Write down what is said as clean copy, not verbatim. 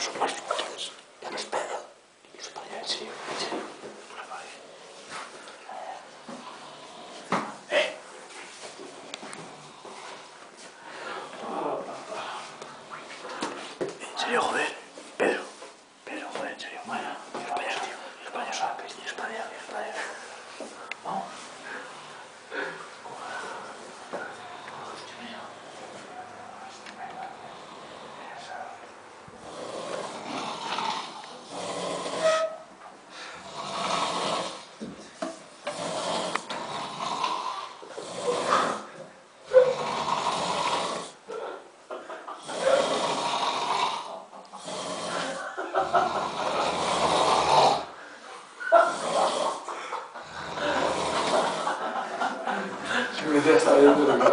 son más fuertes. Ya no es pedo. Y eso todavía en serio, en serio. En serio, joder. Pedro, joder, en serio. Vaya, ir para allá, tío. Ir para allá, ir para allá, ir para allá. Vamos. Me estás sabiendo lo que